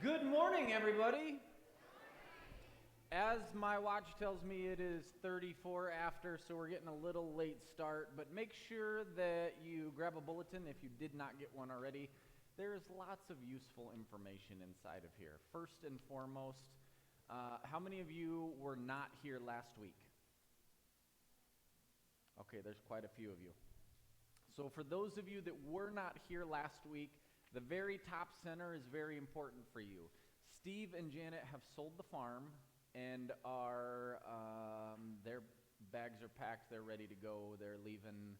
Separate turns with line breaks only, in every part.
Good morning, everybody. As my watch tells me, it is 34 after, so we're getting a little late start, but make sure that you grab a bulletin if you did not get one already. There's lots of useful information inside of here. First and foremost, how many of you were not here last week? Okay, there's quite a few of you. So for those of you that were not here last week, the very top center is very important for you. Steve and Janet have sold the farm and are, their bags are packed, they're ready to go. They're leaving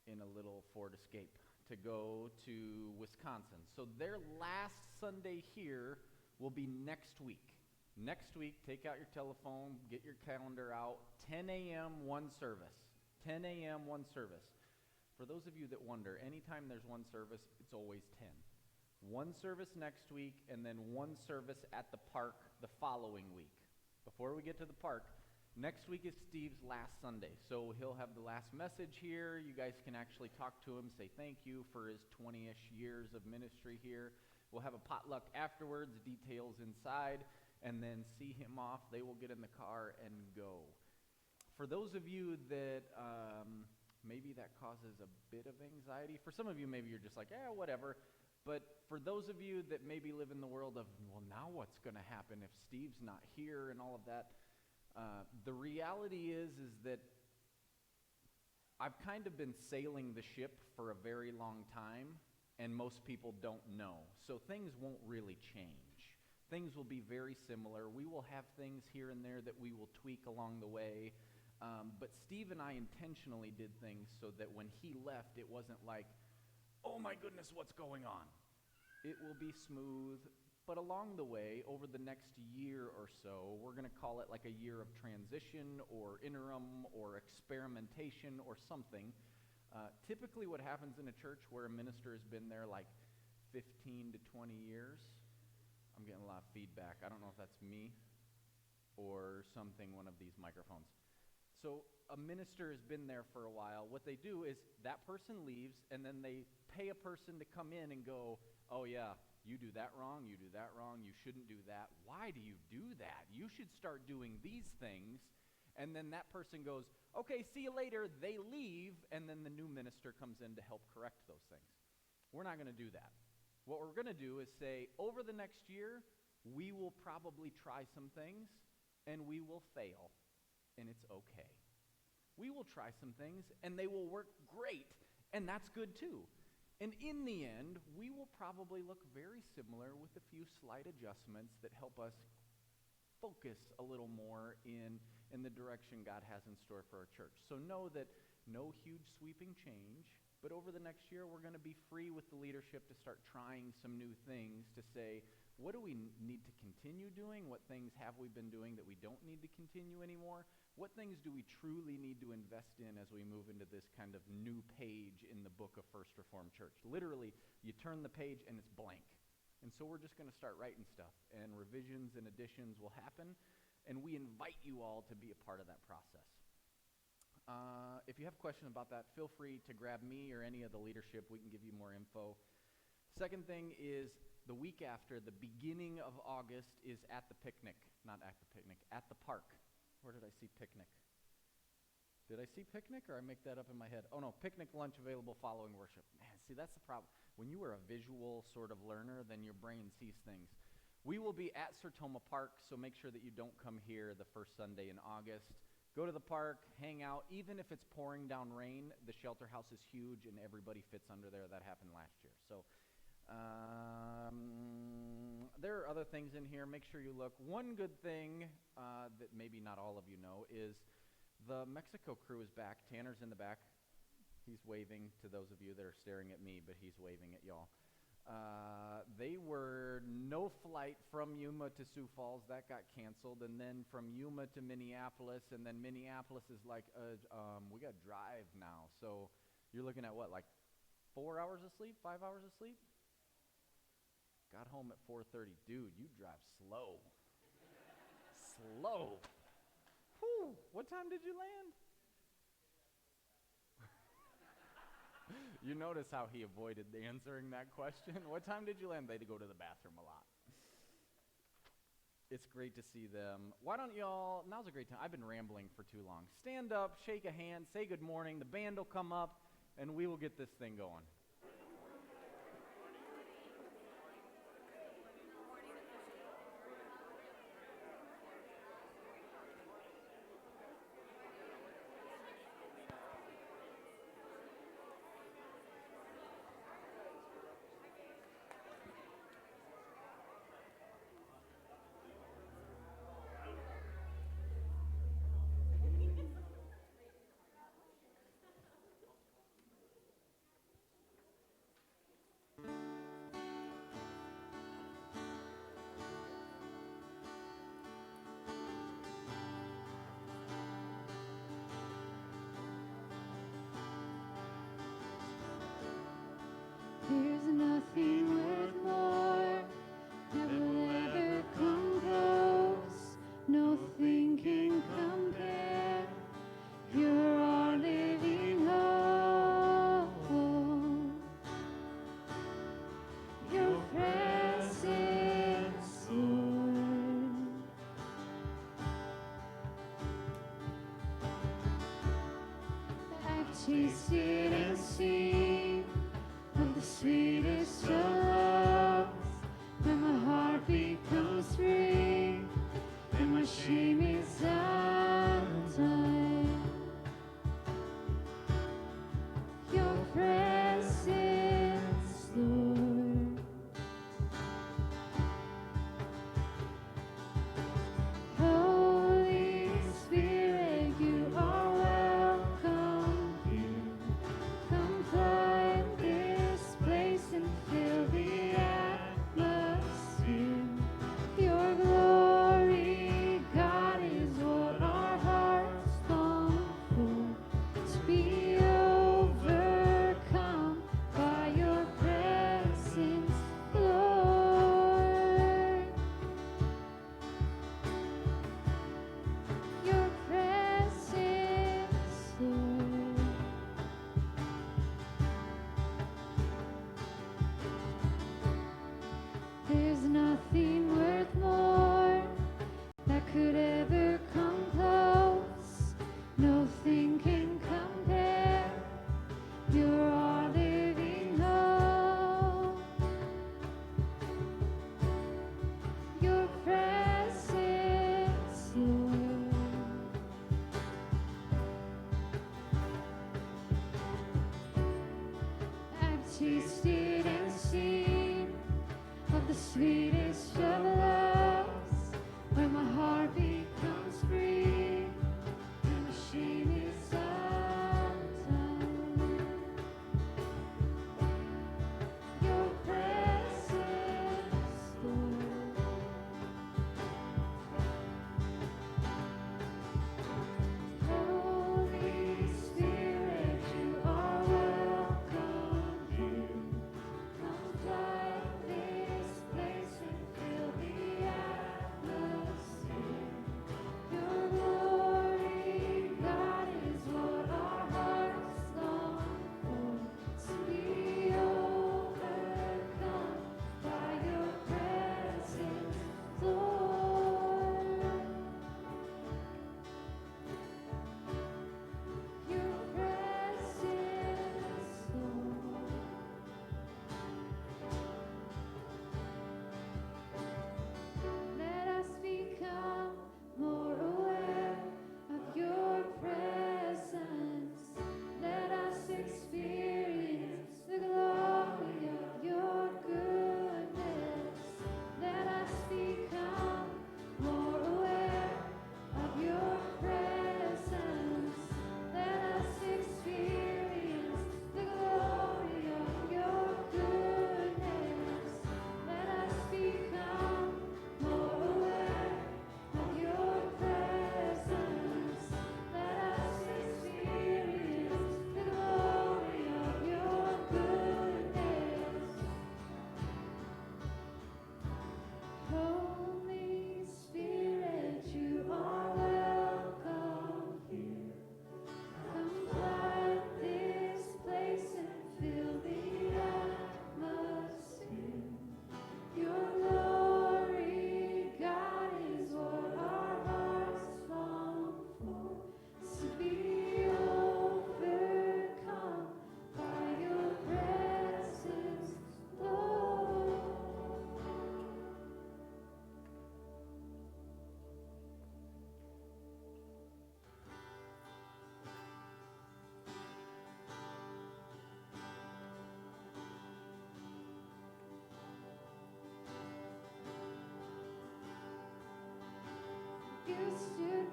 in a little Ford Escape to go to Wisconsin. So their last Sunday here will be next week. Next week, take out your telephone, get your calendar out, 10 a.m. one service. 10 a.m. one service. For those of you that wonder, anytime there's one service, it's always 10. One service next week, and then one service at the park the following week. Before we get to the park, next week is Steve's last Sunday. So he'll have the last message here. You guys can actually talk to him, say thank you for his 20-ish years of ministry here. We'll have a potluck afterwards, details inside, and then see him off. They will get in the car and go. For those of you that maybe that causes a bit of anxiety. For some of you, maybe you're just like, whatever. But for those of you that maybe live in the world of, well, now what's going to happen if Steve's not here and all of that, the reality is that I've kind of been sailing the ship for a very long time, and most people don't know. So things won't really change. Things will be very similar. We will have things here and there that we will tweak along the way. But Steve and I intentionally did things so that when he left, it wasn't like, oh my goodness, what's going on? It will be smooth, but along the way, over the next year or so, we're going to call it like a year of transition or interim or experimentation or something. Typically what happens in a church where a minister has been there like 15 to 20 years, I'm getting a lot of feedback. I don't know if that's me or something, one of these microphones. So a minister has been there for a while. What they do is that person leaves, and then they pay a person to come in and go, oh yeah, you do that wrong, you do that wrong, you shouldn't do that. Why do you do that? You should start doing these things. And then that person goes, okay, see you later. They leave, and then the new minister comes in to help correct those things. We're not going to do that. What we're going to do is say, over the next year, we will probably try some things, and we will fail. And it's okay. We will try some things, and they will work great, and that's good too. And in the end, we will probably look very similar with a few slight adjustments that help us focus a little more in the direction God has in store for our church. So know that no huge sweeping change, but over the next year, we're going to be free with the leadership to start trying some new things to say, what do we need to continue doing? What things have we been doing that we don't need to continue anymore? What things do we truly need to invest in as we move into this kind of new page in the book of First Reformed Church? Literally, you turn the page and it's blank. And so we're just going to start writing stuff, and revisions and additions will happen, and we invite you all to be a part of that process. If you have questions about that, feel free to grab me or any of the leadership. We can give you more info. Second thing is the week after, the beginning of August, is at the picnic. Not at the picnic, at the park. Where did I see picnic? Did I see picnic, or I make that up in my head? Oh no, picnic lunch available following worship. Man, see, that's the problem. When you are a visual sort of learner, then your brain sees things. We will be at Sertoma Park, so make sure that you don't come here the first Sunday in August. Go to the park, hang out. Even if it's pouring down rain, the shelter house is huge and everybody fits under there. That happened last year. So there are other things in here. Make sure you look. One good thing that maybe not all of you know is the Mexico crew is back. Tanner's in the back. He's waving to those of you that are staring at me, but he's waving at y'all. They were no flight from Yuma to Sioux Falls. That got canceled. And then from Yuma to Minneapolis. And then Minneapolis is like, we got to drive now. So you're looking at what, like 4 hours of sleep, 5 hours of sleep? Got home at 4:30. Dude, you drive slow. Slow. Whew. What time did you land? You notice how he avoided answering that question. What time did you land? They had to go to the bathroom a lot. It's great to see them. Why don't y'all, now's a great time. I've been rambling for too long. Stand up, shake a hand, say good morning. The band will come up, and we will get this thing going.
There's nothing worth more that will ever come close. Nothing can compare. You're our living hope. Your presence, Lord. I've tasted and seen of the sweetest of loves, when my heart becomes free and my shame is undone. Your presence, Lord. Holy Spirit, you are welcome here. Come flood this place and fill the atmosphere. Your glory, God, is what our hearts long for. To be overcome by your presence, Lord. Your presence, Lord. There's nothing worth more that could ever come close. Nothing can compare. You're our living hope. Your presence, Lord. I've tasted and seen of the sweetest of loves, when my heart becomes free and the shame is undone. Your presence, Lord. Holy Spirit, you are welcome here. Come flood this place and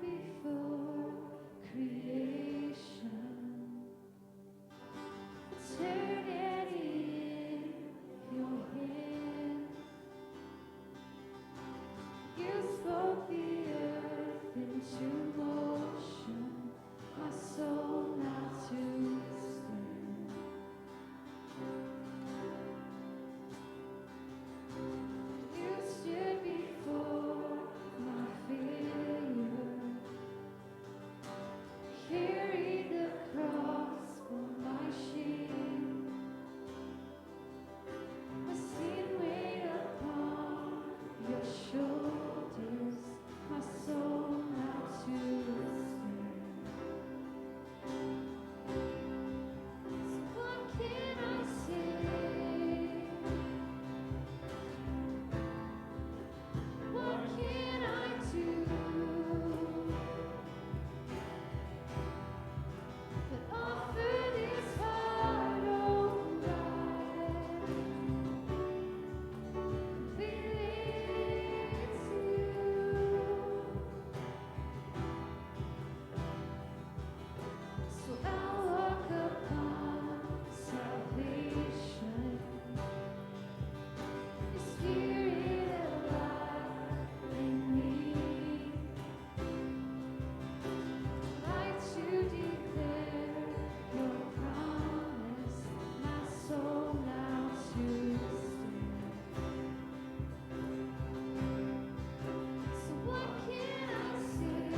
before creation. Eternity in your hand. You spoke the earth into motion, my soul now to stand. You stood before my failure, carried the cross for my shame. My sin weighed upon your shoulders, my soul now to stand. So what can I say? What can I do but offer this heart, oh God, completely to you? So I'll walk upon salvation, your Spirit alive in me, light to declare your promise, my soul now to stand. So what can I say?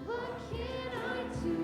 What can I do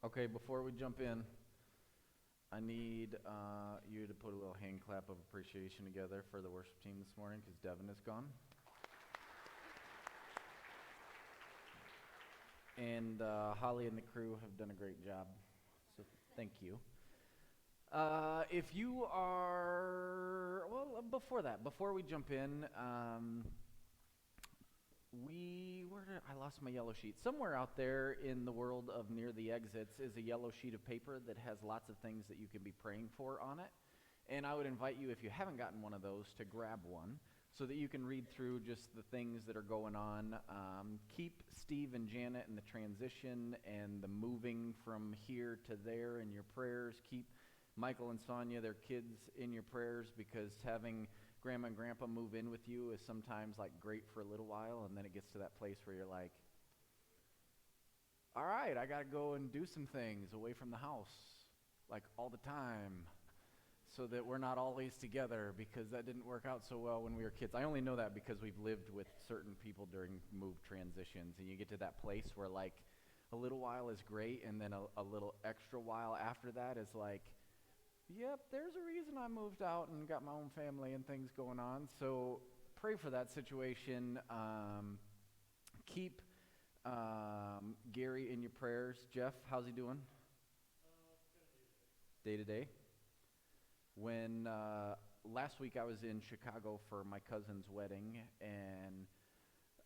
Okay, before we jump in, I need you to put a little hand clap of appreciation together for the worship team this morning because Devin is gone. And Holly and the crew have done a great job, so thank you. If you are, well, before we jump in, I lost my yellow sheet. Somewhere out there in the world of near the exits is a yellow sheet of paper that has lots of things that you can be praying for on it. And I would invite you, if you haven't gotten one of those, to grab one so that you can read through just the things that are going on. Keep Steve and Janet in the transition and the moving from here to there in your prayers. Keep Michael and Sonia, their kids, in your prayers, because having Grandma and Grandpa move in with you is sometimes like great for a little while, and then it gets to that place where you're like, all right, I got to go and do some things away from the house, like all the time, so that we're not always together, because that didn't work out so well when we were kids. I only know that because we've lived with certain people during move transitions, and you get to that place where like a little while is great, and then a little extra while after that is like, yep, there's a reason I moved out and got my own family and things going on. So pray for that situation. Keep Gary in your prayers. Jeff, how's he doing? Day to day. When last week I was in Chicago for my cousin's wedding, and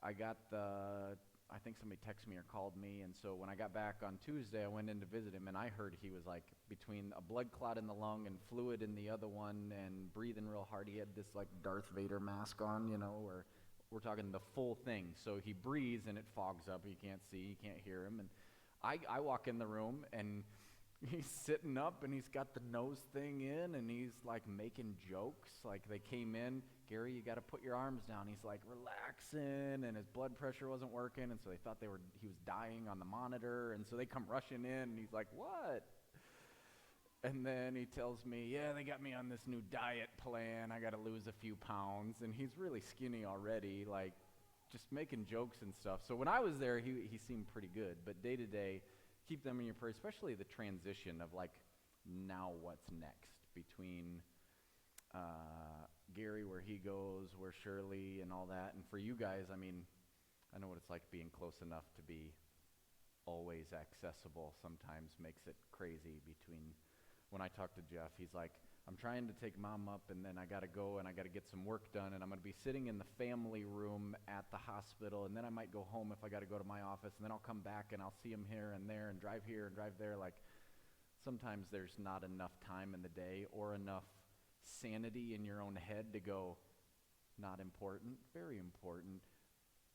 I think somebody texted me or called me, and so when I got back on Tuesday, I went in to visit him, and I heard he was like between a blood clot in the lung and fluid in the other one and breathing real hard. He had this like Darth Vader mask on, where we're talking the full thing. So he breathes and it fogs up. You can't see, you can't hear him. And I walk in the room, and he's sitting up, and he's got the nose thing in, and he's like making jokes. Like they came in, Gary, you got to put your arms down. He's like relaxing, and his blood pressure wasn't working, and so they thought he was dying on the monitor, and so they come rushing in, and he's like, what? And then he tells me, yeah, they got me on this new diet plan. I got to lose a few pounds, and he's really skinny already, like just making jokes and stuff. So when I was there, he seemed pretty good, but day to day, keep them in your prayers, especially the transition of like, now what's next between Gary, where he goes, where Shirley, and all that. And for you guys, I mean, I know what it's like being close enough to be always accessible. Sometimes makes it crazy between, when I talk to Jeff, he's like, I'm trying to take Mom up, and then I got to go and I got to get some work done, and I'm going to be sitting in the family room at the hospital, and then I might go home if I got to go to my office, and then I'll come back and I'll see him here and there and drive here and drive there. Like, sometimes there's not enough time in the day or enough sanity in your own head to go, not important, very important.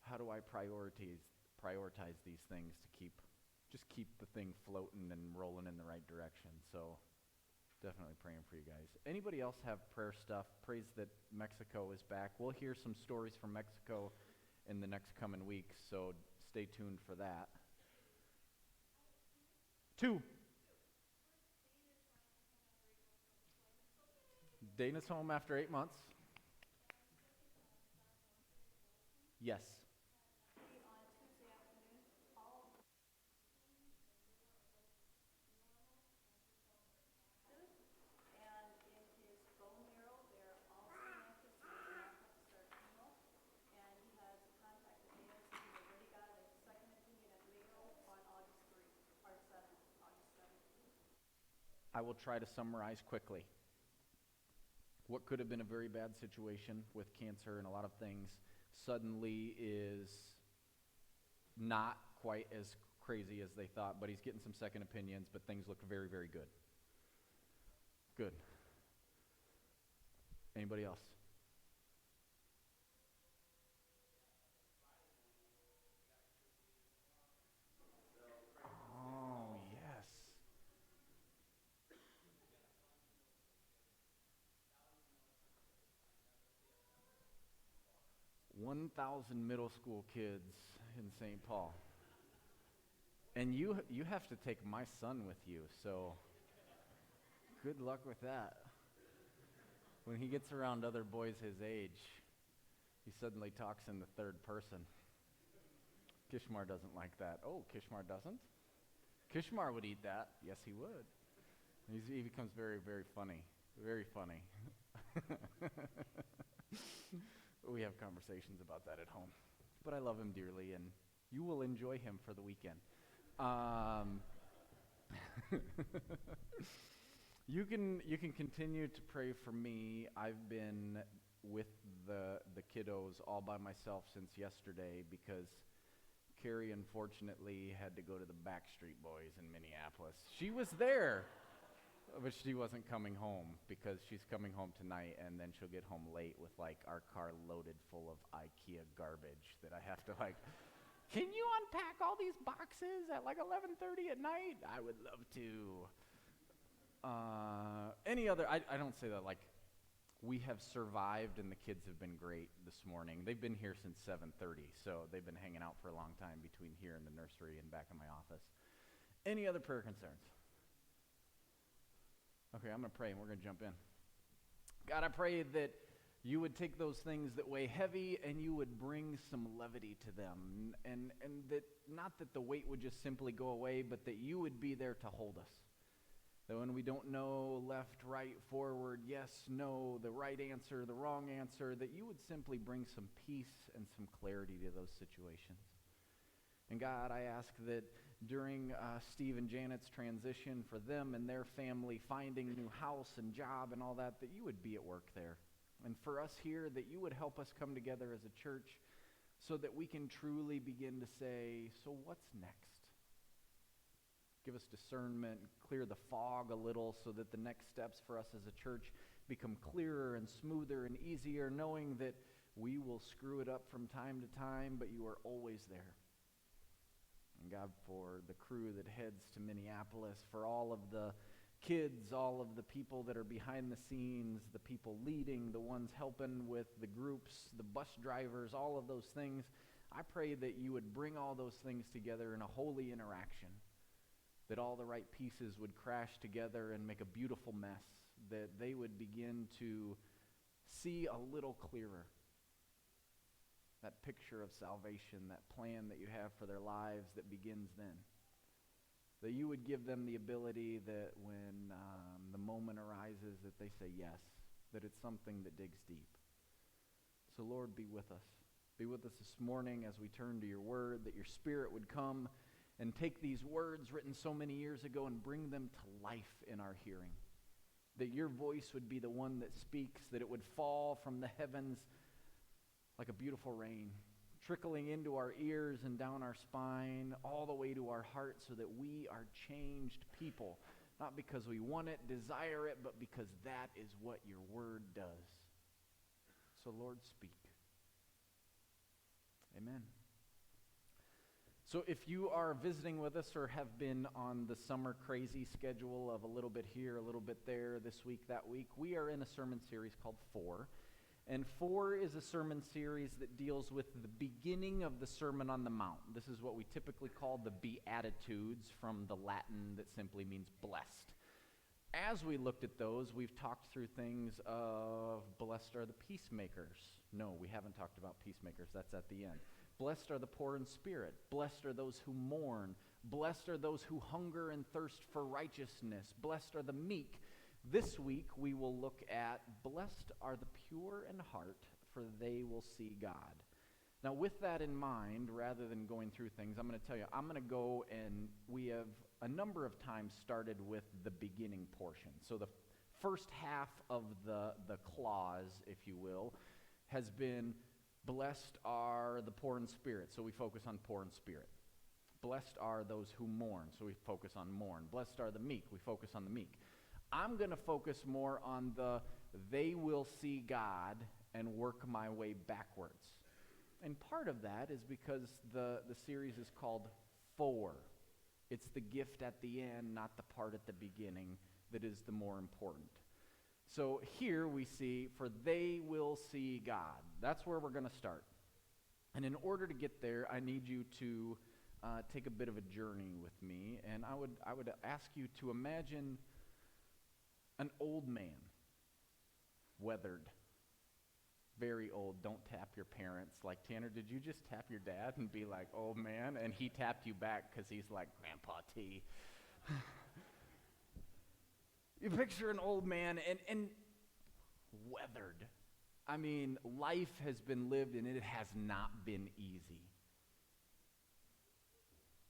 How do I prioritize these things to just keep the thing floating and rolling in the right direction? So definitely praying for you guys. Anybody else have prayer stuff? Praise that Mexico is back. We'll hear some stories from Mexico in the next coming weeks, so stay tuned for that. 2. Dana's home after 8 months. Yes. I will try to summarize quickly. What could have been a very bad situation with cancer and a lot of things suddenly is not quite as crazy as they thought, but he's getting some second opinions, but things look very, very good. Good. Anybody else? Oh, yes. 1,000 middle school kids in St. Paul. And you have to take my son with you, so good luck with that. When he gets around other boys his age, he suddenly talks in the third person. Kishmar doesn't like that. Oh, Kishmar doesn't? Kishmar would eat that. Yes, he would. He becomes very, very funny. Very funny. We have conversations about that at home. But I love him dearly, and you will enjoy him for the weekend. You can continue to pray for me. I've been with the kiddos all by myself since yesterday because Carrie unfortunately had to go to the Backstreet Boys in Minneapolis. She was there, but she wasn't coming home because she's coming home tonight, and then she'll get home late with like our car loaded full of IKEA garbage that I have to like, can you unpack all these boxes at like 11:30 at night? I would love to. I don't say that like we have survived and the kids have been great this morning. They've been here since 7:30, so they've been hanging out for a long time between here and the nursery and back in my office. Any other prayer concerns? Okay, I'm going to pray and we're going to jump in. God, I pray that you would take those things that weigh heavy and you would bring some levity to them. And that not that the weight would just simply go away, but that you would be there to hold us. That when we don't know left, right, forward, yes, no, the right answer, the wrong answer, that you would simply bring some peace and some clarity to those situations. And God, I ask that during Steve and Janet's transition, for them and their family finding a new house and job and all that, that you would be at work there. And for us here, that you would help us come together as a church so that we can truly begin to say, so what's next? Give us discernment, clear the fog a little so that the next steps for us as a church become clearer and smoother and easier, knowing that we will screw it up from time to time, but you are always there. And God, for the crew that heads to Minneapolis, for all of the kids, all of the people that are behind the scenes, the people leading, the ones helping with the groups, the bus drivers, all of those things, I pray that you would bring all those things together in a holy interaction, that all the right pieces would crash together and make a beautiful mess, that they would begin to see a little clearer that picture of salvation, that plan that you have for their lives that begins then. That you would give them the ability that when the moment arises that they say yes, that it's something that digs deep. So Lord, be with us. Be with us this morning as we turn to your word, that your Spirit would come and take these words written so many years ago and bring them to life in our hearing. That your voice would be the one that speaks, that it would fall from the heavens like a beautiful rain, trickling into our ears and down our spine, all the way to our heart, so that we are changed people, not because we want it, desire it, but because that is what your word does. So Lord, speak. Amen. So if you are visiting with us or have been on the summer crazy schedule of a little bit here, a little bit there, this week, that week, we are in a sermon series called 4. And 4 is a sermon series that deals with the beginning of the Sermon on the Mount. This is what we typically call the Beatitudes, from the Latin that simply means blessed. As we looked at those, we've talked through things of blessed are the peacemakers. No, we haven't talked about peacemakers. That's at the end. Blessed are the poor in spirit. Blessed are those who mourn. Blessed are those who hunger and thirst for righteousness. Blessed are the meek. This week, we will look at blessed are the pure in heart, for they will see God. Now, with that in mind, rather than going through things, I'm going to tell you, I'm going to go and we have a number of times started with the beginning portion. So the first half of the clause, if you will, has been blessed are the poor in spirit. So we focus on poor in spirit. Blessed are those who mourn. So we focus on mourn. Blessed are the meek. We focus on the meek. I'm going to focus more on the they will see God and work my way backwards. And part of that is because the series is called 4. It's the gift at the end, not the part at the beginning, that is the more important. So here we see, for they will see God. That's where we're going to start. And in order to get there, I need you to take a bit of a journey with me. And I would ask you to imagine an old man, weathered, very old, don't tap your parents. Like, Tanner, did you just tap your dad and be like, oh man? And he tapped you back because he's like, Grandpa T. You picture an old man and weathered. I mean, life has been lived and it has not been easy.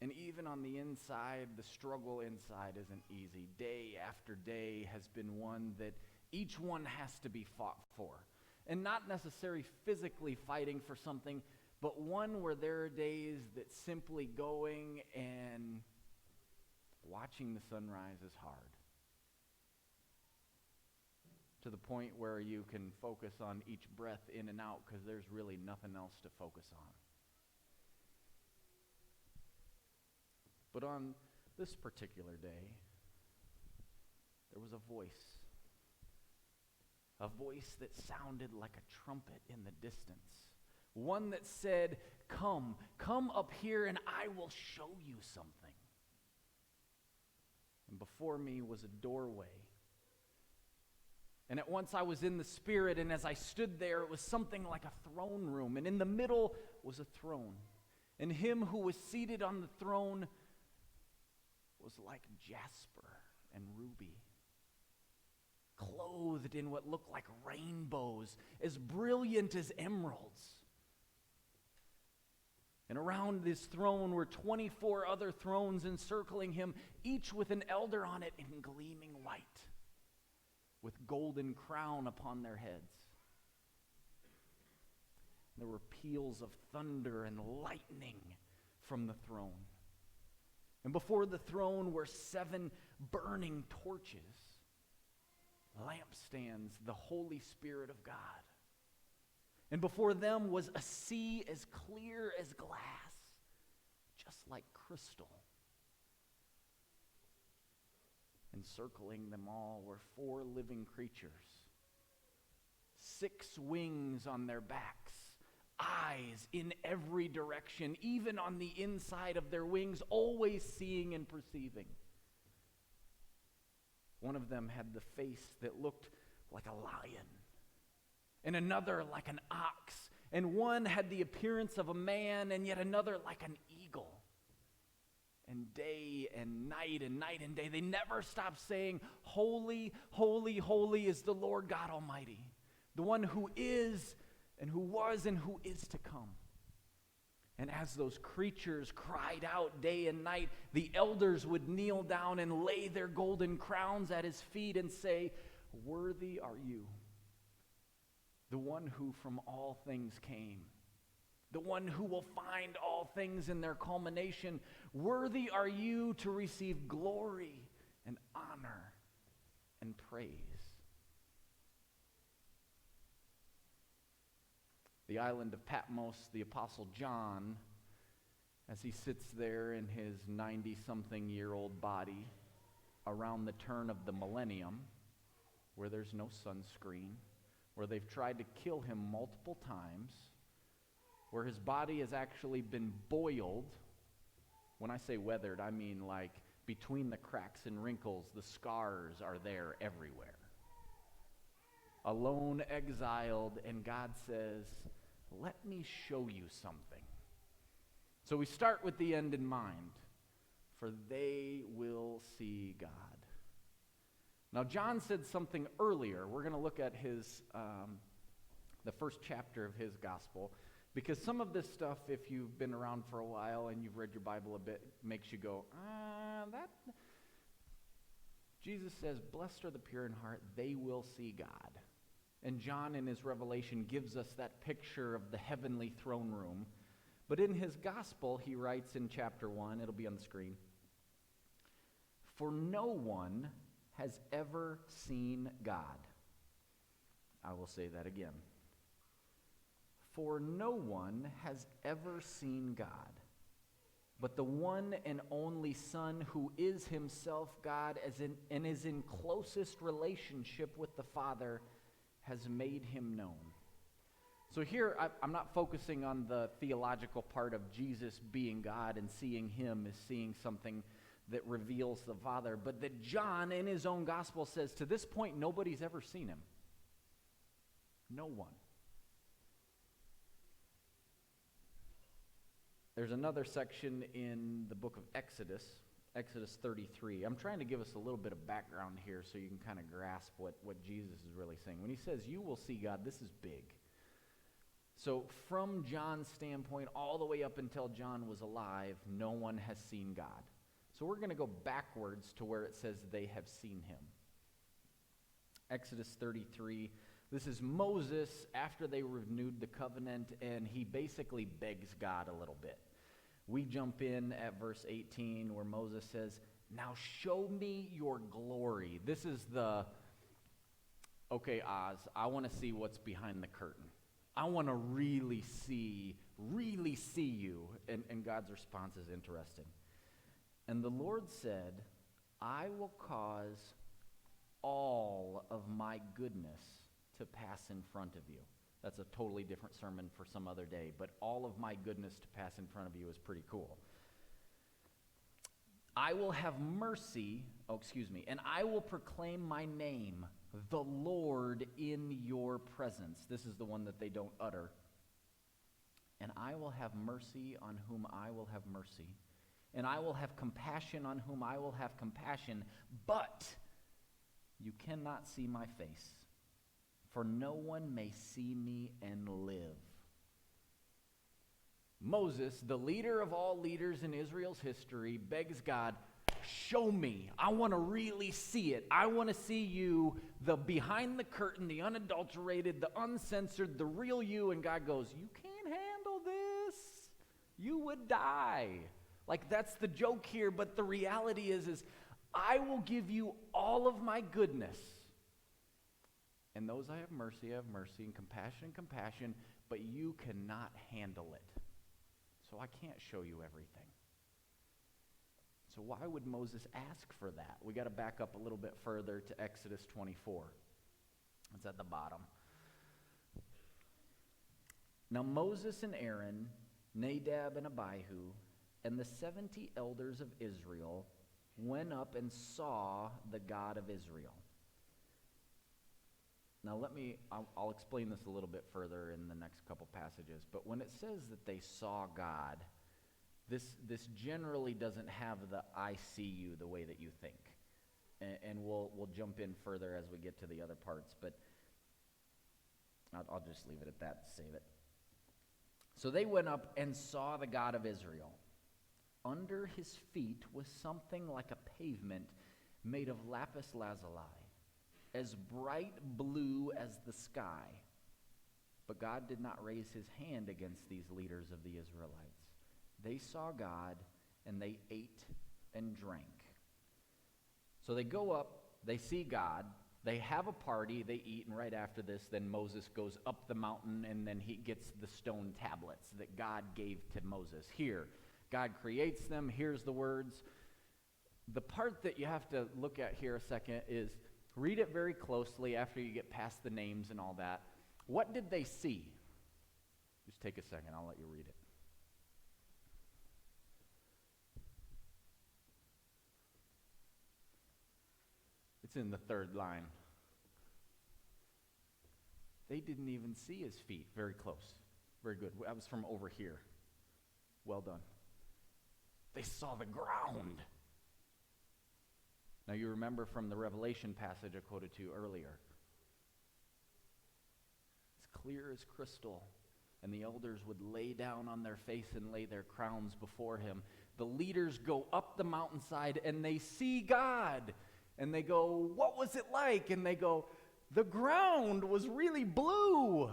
And even on the inside, the struggle inside isn't easy. Day after day has been one that each one has to be fought for. And not necessarily physically fighting for something, but one where there are days that simply going and watching the sunrise is hard. To the point where you can focus on each breath in and out because there's really nothing else to focus on. But on this particular day, there was a voice that sounded like a trumpet in the distance. One that said, come up here and I will show you something. And before me was a doorway. And at once I was in the Spirit, and as I stood there, it was something like a throne room. And in the middle was a throne. And him who was seated on the throne was like jasper and ruby, clothed in what looked like rainbows, as brilliant as emeralds. And around this throne were 24 other thrones encircling him, each with an elder on it in gleaming white, with golden crown upon their heads. There were peals of thunder and lightning from the throne. And before the throne were 7 burning torches, lampstands, the Holy Spirit of God. And before them was a sea as clear as glass, just like crystal. Encircling them all were 4 living creatures, 6 wings on their backs, eyes in every direction, even on the inside of their wings, always seeing and perceiving. One of them had the face that looked like a lion, and another like an ox, and one had the appearance of a man, and yet another like an eagle. And day and night and night and day, they never stopped saying, holy, holy, holy is the Lord God Almighty, the one who is and who was and who is to come. And as those creatures cried out day and night, the elders would kneel down and lay their golden crowns at his feet and say, worthy are you, the one who from all things came, the one who will find all things in their culmination. Worthy are you to receive glory and honor and praise. The island of Patmos, the Apostle John, as he sits there in his 90-something-year-old body around the turn of the millennium, where there's no sunscreen, where they've tried to kill him multiple times, where his body has actually been boiled. When I say weathered, I mean like between the cracks and wrinkles, the scars are there everywhere. Alone, exiled, and God says, let me show you something. So we start with the end in mind, for they will see God. Now, John said something earlier. We're going to look at his, the first chapter of his gospel, because some of this stuff, if you've been around for a while and you've read your Bible a bit, makes you go, that. Jesus says, blessed are the pure in heart, they will see God. And John in his Revelation gives us that picture of the heavenly throne room. But in his gospel, he writes in chapter 1, it'll be on the screen, for no one has ever seen God. I will say that again. For no one has ever seen God, but the one and only Son who is himself God and is in closest relationship with the Father has made him known. So here, I'm not focusing on the theological part of Jesus being God and seeing him as seeing something that reveals the Father, but that John in his own gospel says, to this point, nobody's ever seen him. No one. There's another section in the book of Exodus, Exodus 33. I'm trying to give us a little bit of background here so you can kind of grasp what Jesus is really saying. When he says, you will see God, this is big. So from John's standpoint, all the way up until John was alive, no one has seen God. So we're going to go backwards to where it says they have seen him. Exodus 33, this is Moses after they renewed the covenant, and he basically begs God a little bit. We jump in at verse 18 where Moses says, now show me your glory. This is the, okay, Oz, I want to see what's behind the curtain. I want to really see you. And God's response is interesting. And the Lord said, I will cause all of my goodness to pass in front of you. That's a totally different sermon for some other day, but all of my goodness to pass in front of you is pretty cool. I will have mercy, and I will proclaim my name, the Lord, in your presence. This is the one that they don't utter. And I will have mercy on whom I will have mercy, and I will have compassion on whom I will have compassion, but you cannot see my face, for no one may see me and live. Moses, the leader of all leaders in Israel's history, begs God, show me. I want to really see it. I want to see you, the behind the curtain, the unadulterated, the uncensored, the real you. And God goes, you can't handle this. You would die. Like, that's the joke here, but the reality is I will give you all of my goodness. And those I have mercy, and compassion, but you cannot handle it. So I can't show you everything. So why would Moses ask for that? We got to back up a little bit further to Exodus 24. It's at the bottom. Now Moses and Aaron, Nadab and Abihu, and the 70 elders of Israel went up and saw the God of Israel. Now I'll explain this a little bit further in the next couple passages, but when it says that they saw God, this generally doesn't have the I see you the way that you think. And we'll jump in further as we get to the other parts, but I'll just leave it at that to save it. So they went up and saw the God of Israel. Under his feet was something like a pavement made of lapis lazuli, as bright blue as the sky. But God did not raise his hand against these leaders of the Israelites. They saw God, and they ate and drank. So they go up, they see God, they have a party, they eat, and right after this, then Moses goes up the mountain, and then he gets the stone tablets that God gave to Moses. Here, God creates them, here's the words. The part that you have to look at here a second is, read it very closely after you get past the names and all that. What did they see? Just take a second, I'll let you read it. It's in the third line. They didn't even see his feet. Very close. Very good. That was from over here. Well done. They saw the ground. Now you remember from the Revelation passage I quoted to you earlier. It's clear as crystal. And the elders would lay down on their face and lay their crowns before him. The leaders go up the mountainside and they see God. And they go, what was it like? And they go, the ground was really blue.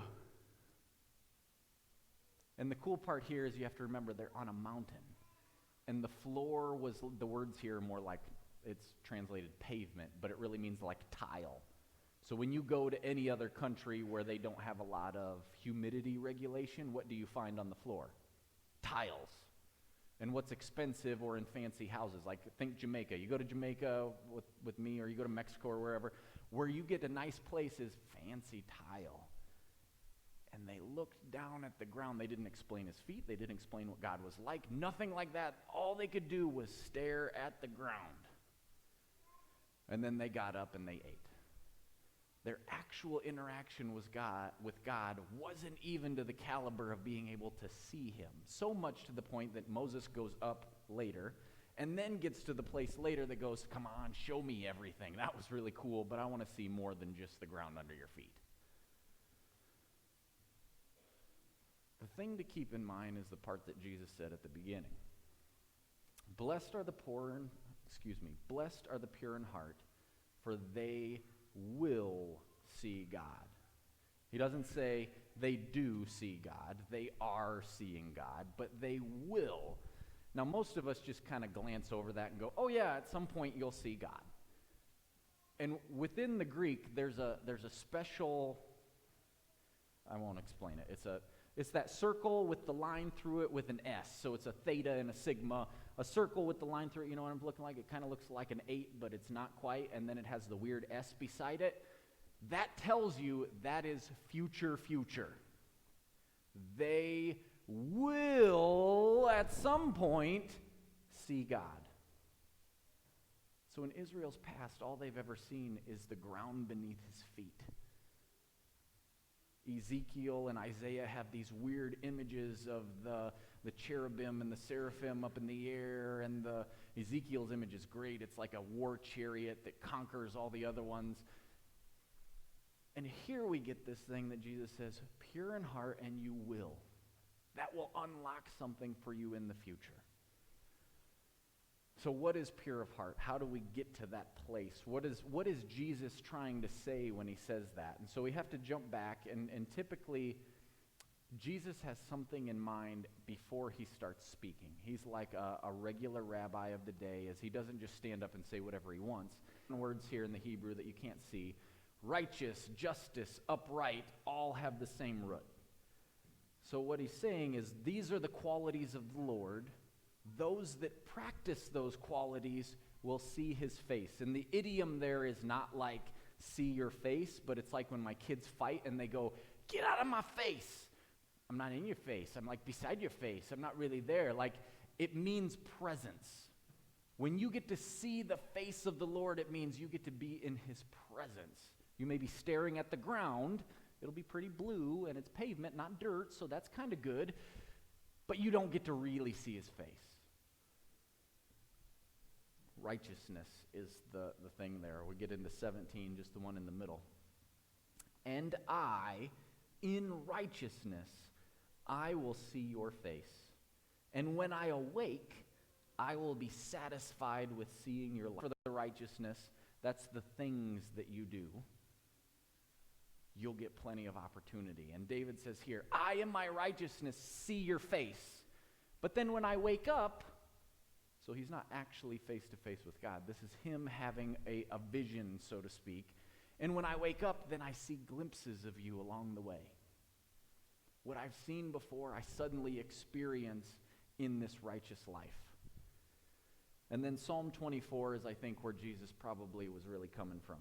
And the cool part here is you have to remember they're on a mountain. And the floor was, the words here are more like, it's translated pavement, but it really means like tile. So when you go to any other country where they don't have a lot of humidity regulation, what do you find on the floor? Tiles. And what's expensive or in fancy houses, like think Jamaica. You go to Jamaica with me, or you go to Mexico or wherever, where you get a nice place is fancy tile. And they looked down at the ground. They didn't explain his feet. They didn't explain what God was like. Nothing like that. All they could do was stare at the ground. And then they got up and they ate. their actual interaction with God wasn't even to the caliber of being able to see him. So much to the point that Moses goes up later and then gets to the place later that goes, come on, show me everything. That was really cool, but I want to see more than just the ground under your feet. The thing to keep in mind is the part that Jesus said at the beginning. Blessed are the pure in heart, for they will see God. He doesn't say they do see God, they are seeing God, but they will. Now, most of us just kind of glance over that and go, oh yeah, at some point you'll see God. And within the Greek, there's a special, I won't explain it. It's that circle with the line through it with an S. So it's a theta and a sigma. A circle with the line through it, you know what I'm looking like? It kind of looks like an 8, but it's not quite. And then it has the weird S beside it. That tells you that is future. They will, at some point, see God. So in Israel's past, all they've ever seen is the ground beneath his feet. Ezekiel and Isaiah have these weird images of the cherubim and the seraphim up in the air, and Ezekiel's image is great. It's like a war chariot that conquers all the other ones. And here we get this thing that Jesus says, pure in heart, and you will. That will unlock something for you in the future. So what is pure of heart? How do we get to that place? What is Jesus trying to say when he says that? And so we have to jump back, and typically Jesus has something in mind before he starts speaking. He's like a regular rabbi of the day, as he doesn't just stand up and say whatever he wants. Words here in the Hebrew that you can't see: righteous, justice, upright, all have the same root. So what he's saying is these are the qualities of the Lord. Those that practice those qualities will see his face. And the idiom there is not like see your face, but it's like when my kids fight and they go, get out of my face. I'm not in your face. I'm like beside your face. I'm not really there. Like, it means presence. When you get to see the face of the Lord, it means you get to be in his presence. You may be staring at the ground. It'll be pretty blue, and it's pavement, not dirt, so that's kind of good. But you don't get to really see his face. Righteousness is the thing there. We get into 17, just the one in the middle. And I, in righteousness, I will see your face. And when I awake, I will be satisfied with seeing your light. For the righteousness, that's the things that you do. You'll get plenty of opportunity. And David says here, I in my righteousness see your face. But then when I wake up, so he's not actually face-to-face with God. This is him having a vision, so to speak. And when I wake up, then I see glimpses of you along the way. What I've seen before, I suddenly experience in this righteous life. And then Psalm 24 is, I think, where Jesus probably was really coming from.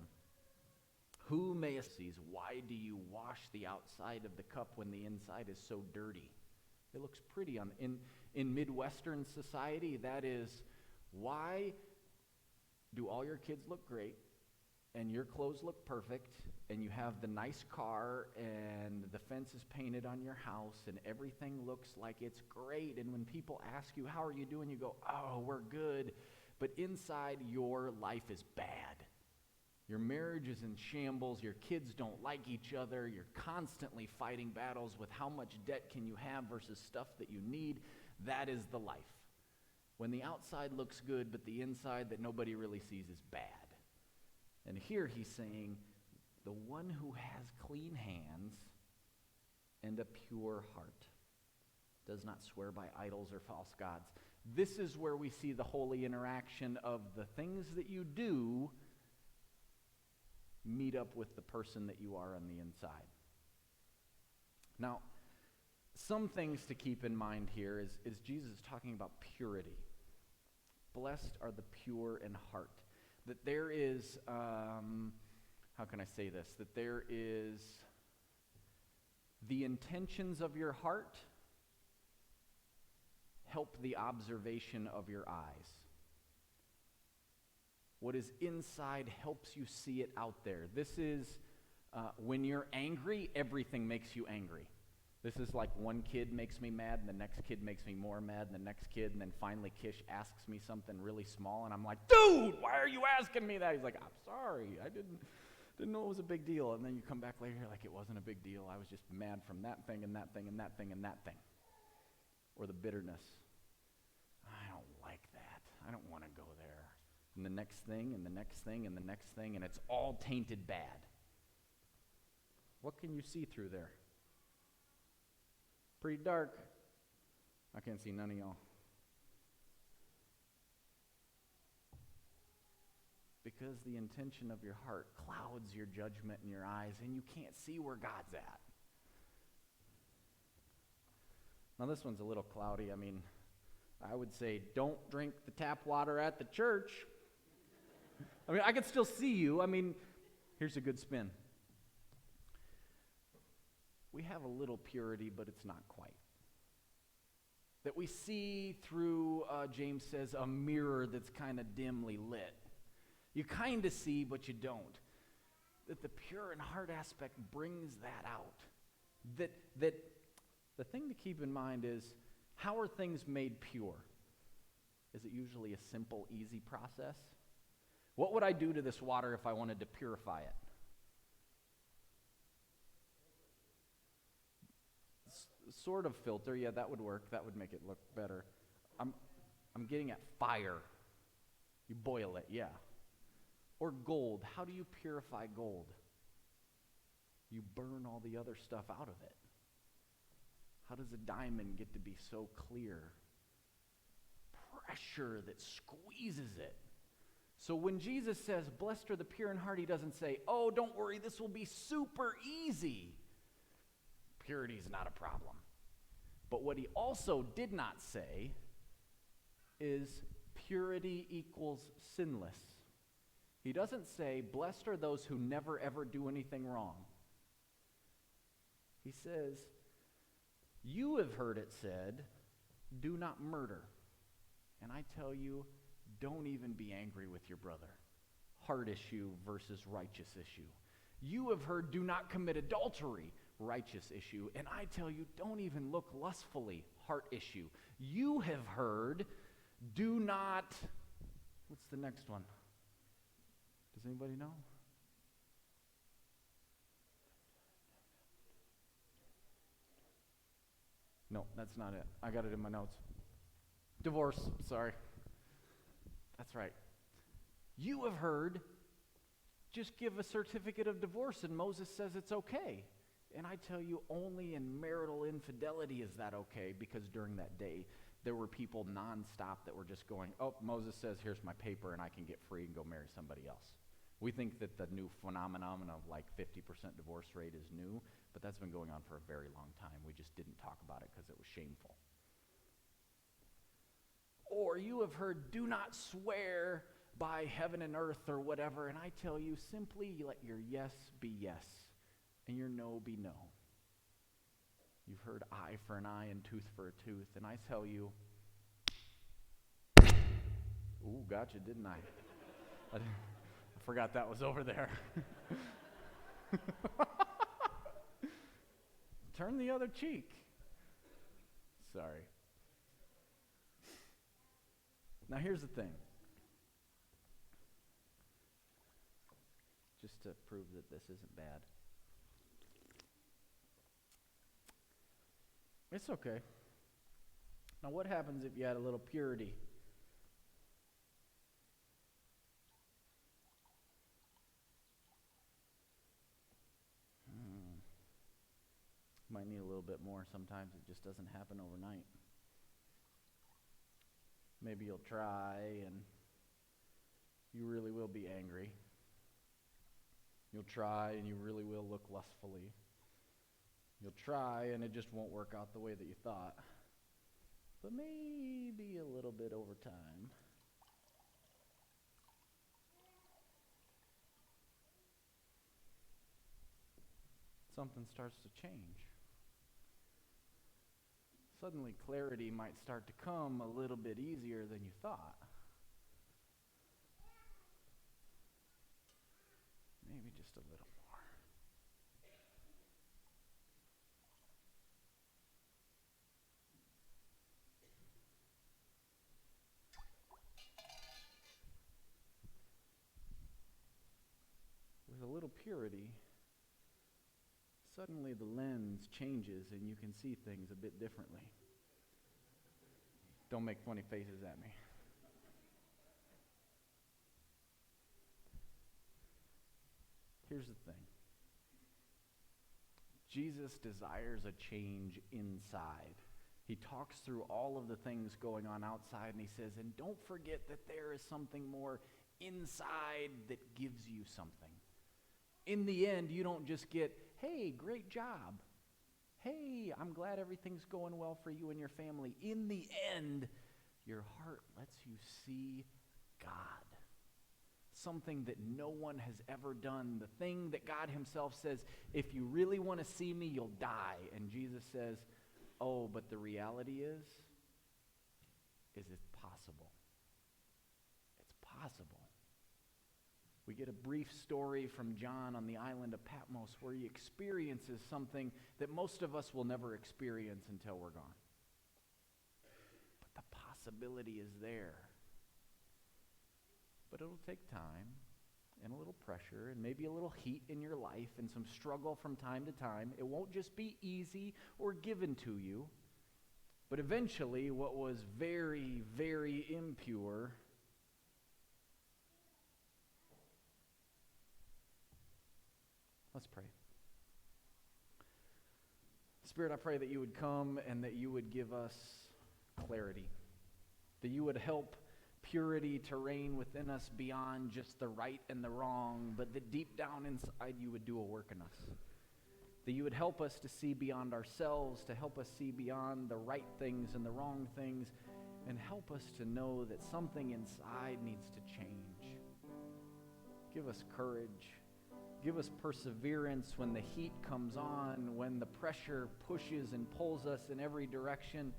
Who may sees, why do you wash the outside of the cup when the inside is so dirty? It looks pretty in Midwestern society. That is, why do all your kids look great and your clothes look perfect and you have the nice car and the fence is painted on your house and everything looks like it's great, and when people ask you, how are you doing, you go, oh, we're good, but inside your life is bad. Your marriage is in shambles, your kids don't like each other, you're constantly fighting battles with how much debt can you have versus stuff that you need. That is the life. When the outside looks good, but the inside that nobody really sees is bad. And here he's saying, the one who has clean hands and a pure heart does not swear by idols or false gods. This is where we see the holy interaction of the things that you do meet up with the person that you are on the inside. Now, some things to keep in mind here is Jesus is talking about purity. Blessed are the pure in heart. That there is, how can I say this? That there is the intentions of your heart help the observation of your eyes. What is inside helps you see it out there. This is When you're angry, everything makes you angry. This is like one kid makes me mad, and the next kid makes me more mad, and the next kid, and then finally Kish asks me something really small, and I'm like, dude, why are you asking me that? He's like, I'm sorry, I didn't know it was a big deal. And then you come back later, you're like, it wasn't a big deal. I was just mad from that thing, and that thing, and that thing, and that thing. Or the bitterness. I don't like that. I don't want to go there. And the next thing, and the next thing, and the next thing, and it's all tainted bad. What can you see through there? Pretty dark. I can't see none of y'all. Because the intention of your heart clouds your judgment in your eyes, and you can't see where God's at. Now this one's a little cloudy. I mean, I would say don't drink the tap water at the church. I mean, I could still see you. I mean, here's a good spin. We have a little purity, but it's not quite. That we see through, James says, a mirror that's kind of dimly lit. You kind of see, but you don't. That the pure in heart aspect brings that out. That the thing to keep in mind is, how are things made pure? Is it usually a simple, easy process? What would I do to this water if I wanted to purify it? Sort of filter, yeah, that would work. That would make it look better. I'm getting at fire. You boil it, yeah. Or gold. How do you purify gold? You burn all the other stuff out of it. How does a diamond get to be so clear? Pressure that squeezes it. So when Jesus says, blessed are the pure in heart, he doesn't say, oh, don't worry, this will be super easy. Purity is not a problem. But what he also did not say is purity equals sinless. He doesn't say, blessed are those who never ever do anything wrong. He says, you have heard it said, do not murder. And I tell you, don't even be angry with your brother. Heart issue versus righteous issue. You have heard, do not commit adultery. Righteous issue. And I tell you, don't even look lustfully. Heart issue. You have heard, do not... What's the next one? Does anybody know? No, that's not it. I got it in my notes. Divorce, sorry. That's right. You have heard, just give a certificate of divorce, and Moses says it's okay. And I tell you, only in marital infidelity is that okay, because during that day, there were people nonstop that were just going, oh, Moses says, here's my paper, and I can get free and go marry somebody else. We think that the new phenomenon of like 50% divorce rate is new, but that's been going on for a very long time. We just didn't talk about it because it was shameful. Or you have heard, do not swear by heaven and earth or whatever, and I tell you, simply let your yes be yes. And your no be no. You've heard eye for an eye and tooth for a tooth. And I tell you, ooh, gotcha, didn't I? I forgot that was over there. Turn the other cheek. Sorry. Now here's the thing. Just to prove that this isn't bad. It's okay. Now what happens if you had a little purity? Might need a little bit more. Sometimes it just doesn't happen overnight. Maybe you'll try and you really will be angry. You'll try and you really will look lustfully. You'll try and it just won't work out the way that you thought. But maybe a little bit over time. Something starts to change. Suddenly clarity might start to come a little bit easier than you thought. Maybe just a little more. a little purity, suddenly the lens changes and you can see things a bit differently. Don't make funny faces at me. Here's the thing. Jesus desires a change inside. He talks through all of the things going on outside, and he says, and don't forget that there is something more inside that gives you something. In the end, you don't just get, hey, great job. Hey, I'm glad everything's going well for you and your family. In the end, your heart lets you see God. Something that no one has ever done. The thing that God himself says, if you really want to see me, you'll die. And Jesus says, oh, but the reality is it's possible. It's possible. We get a brief story from John on the island of Patmos where he experiences something that most of us will never experience until we're gone. But the possibility is there. But it'll take time and a little pressure and maybe a little heat in your life and some struggle from time to time. It won't just be easy or given to you. But eventually, what was very, very impure Let's pray. Spirit, I pray that you would come and that you would give us clarity, that you would help purity to reign within us beyond just the right and the wrong, but that deep down inside you would do a work in us, that you would help us to see beyond ourselves, to help us see beyond the right things and the wrong things, and help us to know that something inside needs to change. Give us courage. Give us perseverance when the heat comes on, when the pressure pushes and pulls us in every direction.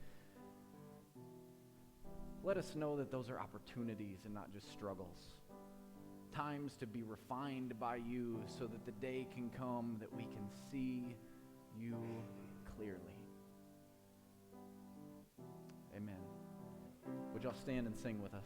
Let us know that those are opportunities and not just struggles. Times to be refined by you so that the day can come that we can see you clearly. Amen. Would y'all stand and sing with us?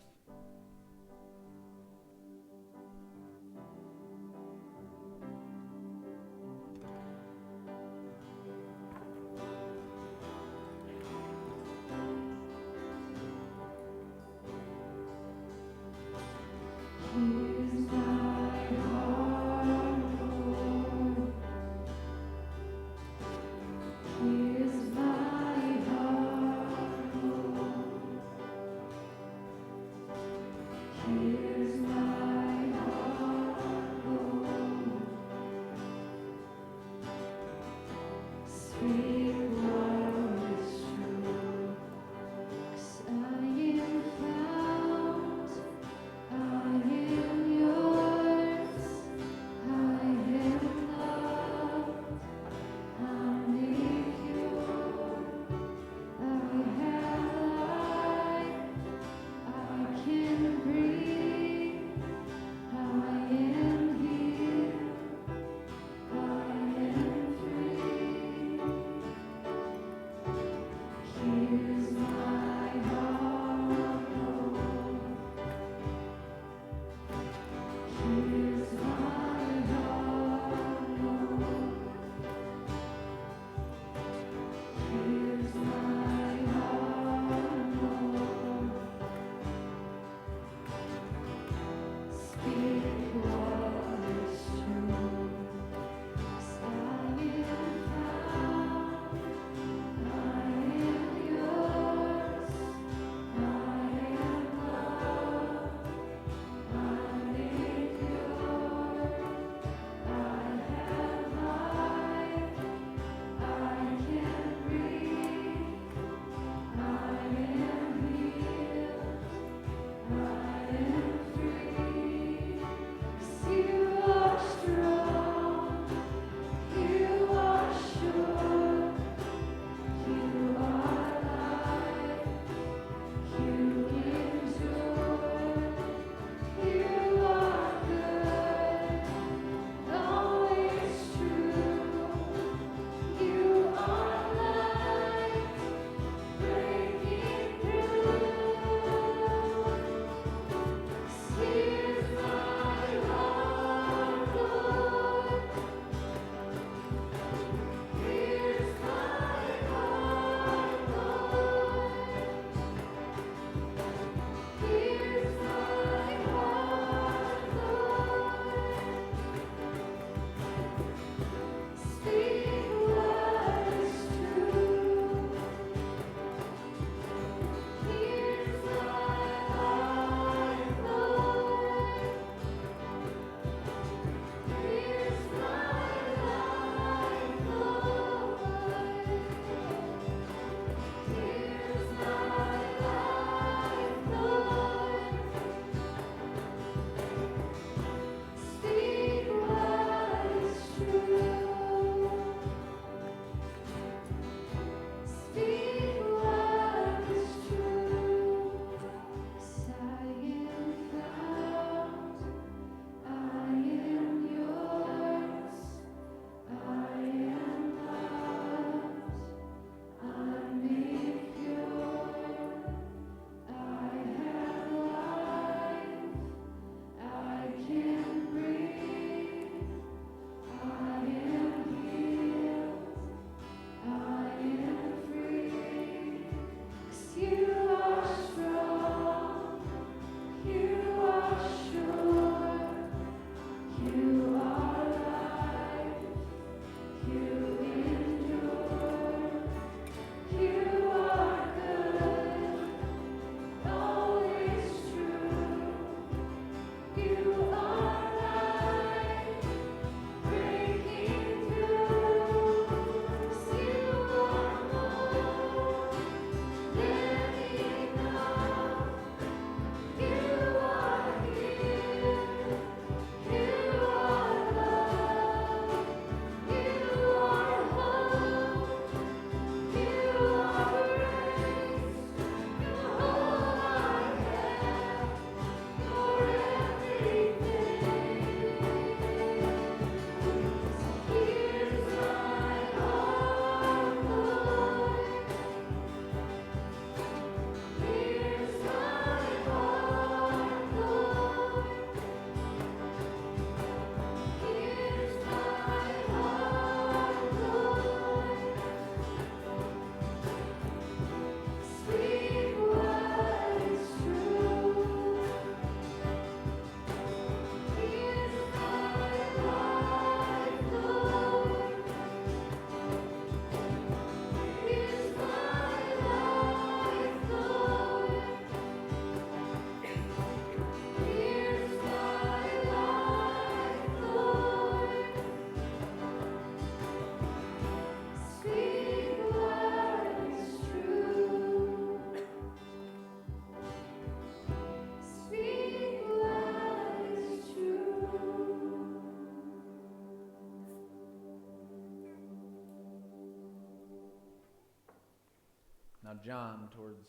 John towards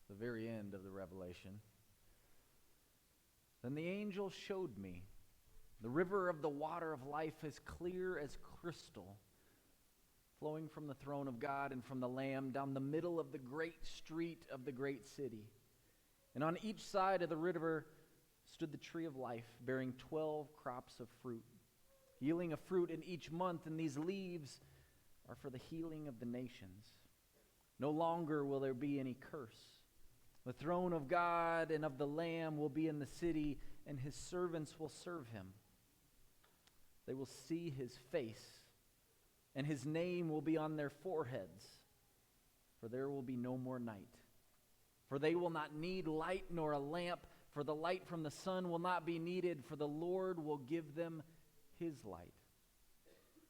the very end of the Revelation. Then the angel showed me the river of the water of life, as clear as crystal, flowing from the throne of God and from the Lamb down the middle of the great street of the great city. And on each side of the river stood the tree of life, bearing 12 crops of fruit, yielding a fruit in each month, and these leaves are for the healing of the nations. No longer will there be any curse. The throne of God and of the Lamb will be in the city, and his servants will serve him. They will see his face, and his name will be on their foreheads, for there will be no more night. For they will not need light nor a lamp, for the light from the sun will not be needed, for the Lord will give them his light,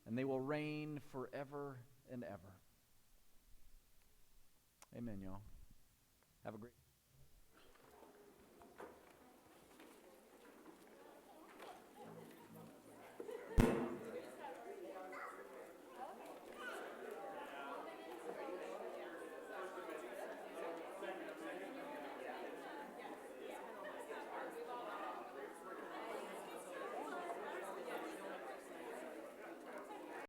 and they will reign forever and ever. Amen, y'all. Have a great